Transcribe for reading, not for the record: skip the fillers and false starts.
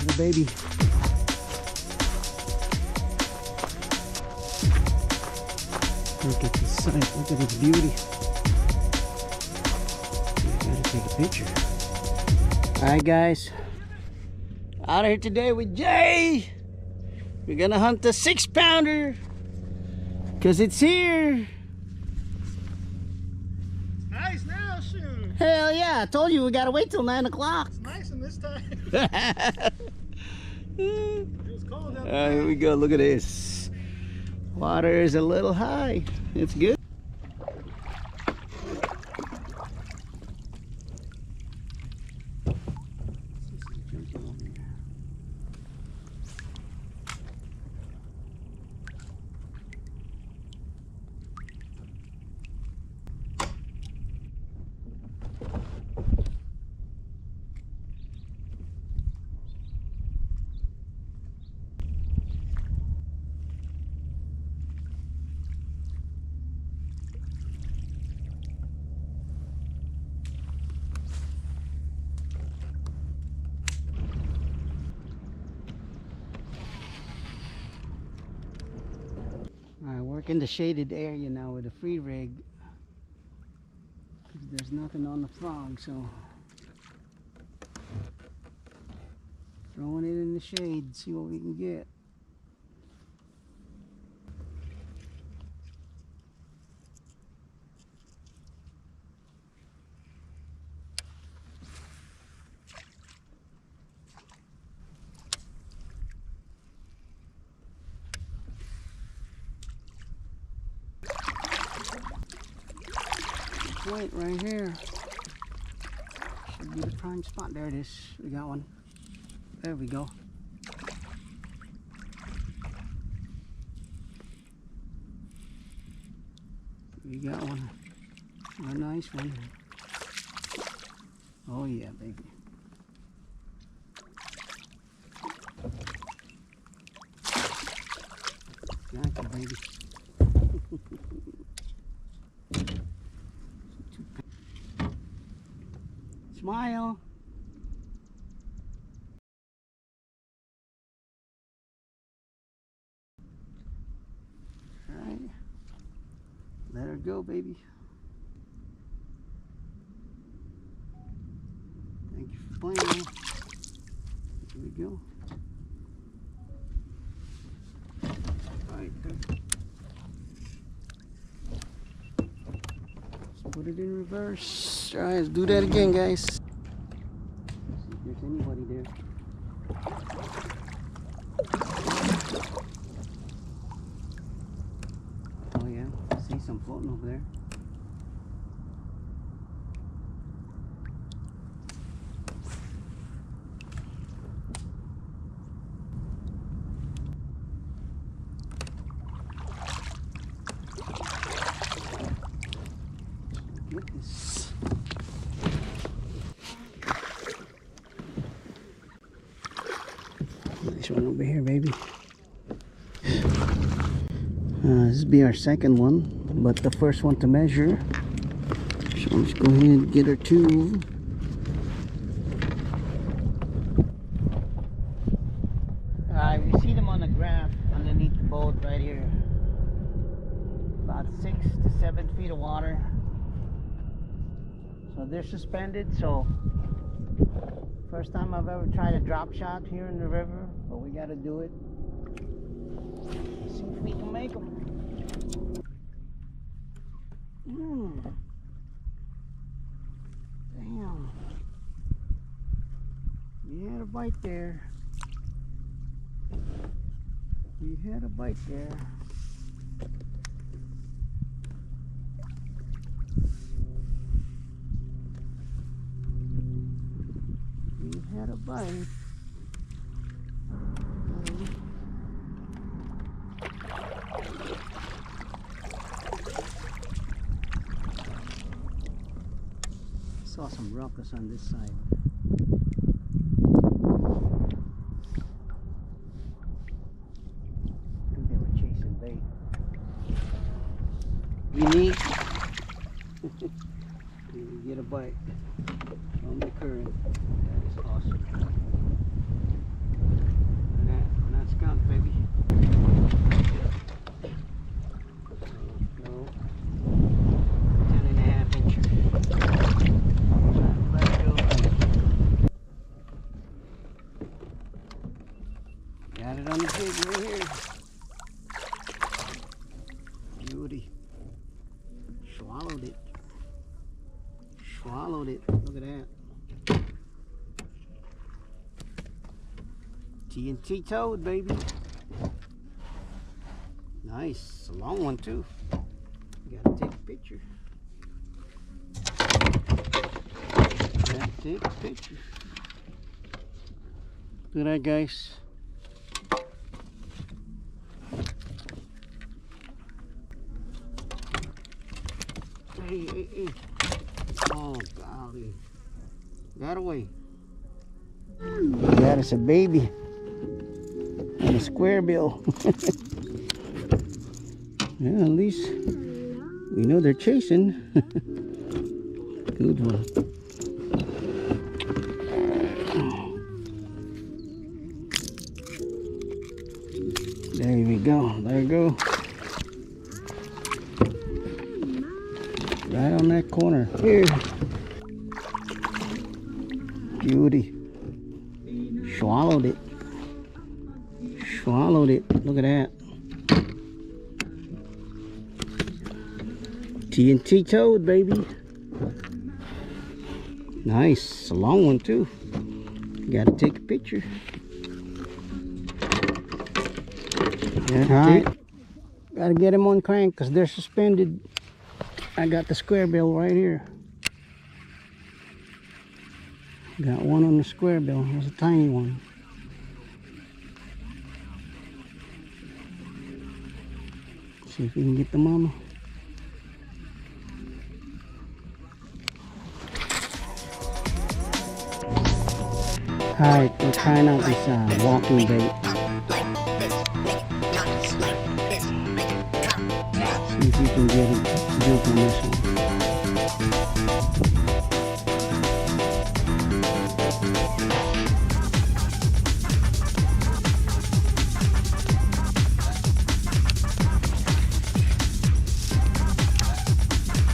Another baby. Look at this sight. Look at its beauty. I gotta take a picture. Alright guys. Out here today with Jay. We're gonna hunt the 6-pounder. Cause it's here. It's nice now, shoot. Hell yeah, I told you we gotta wait till 9 o'clock. It's nice in this time. It was cold out there. Here we go, look at this. Water is a little high. It's good. Alright, work in the shaded area now with a free rig. There's nothing on the frog, so throwing it in the shade, see what we can get. Point right here should be the prime spot. There it is. We got one. There we go. We got one. A nice one. Oh yeah, baby. Got you, baby. Smile. All right. Let her go, baby. Thank you for playing. Here we go. All right, good. Let's put it in reverse. All right, let's do that again, guys. See if there's anybody there. Oh yeah, I see some floating over there. Look at this. This one over here, baby. This will be our second one, but the first one to measure. So let's go ahead and get her two. You see them on the graph underneath the boat right here. About 6 to 7 feet of water. So they're suspended. So first time I've ever tried a drop shot here in the river, but we got to do it. See if we can make them. Damn. We had a bite there. We had a bite there. We had a bite. Saw some ruckus on this side. I think they were chasing bait. Unique. You get a bite from the current. That is awesome. Got it on the jig right here. Beauty. Swallowed it. Swallowed it. Look at that. TNT toad, baby. Nice. A long one too. You gotta take a picture. Gotta take a picture. Look at that, guys. Hey, hey, hey. Oh, golly. Got away. That is a baby. And a square bill. Yeah, at least we know they're chasing. Good one. There we go. There you go. Right on that corner. Here. Beauty. Swallowed it. Swallowed it. Look at that. TNT toad, baby. Nice. A long one too. Gotta take a picture. Gotta get him on crank because they're suspended. I got the square bill right here. Got one on the square bill. It was a tiny one. See if we can get the mama. Alright, we're trying out this walking bait. See if you can get it jump on this one.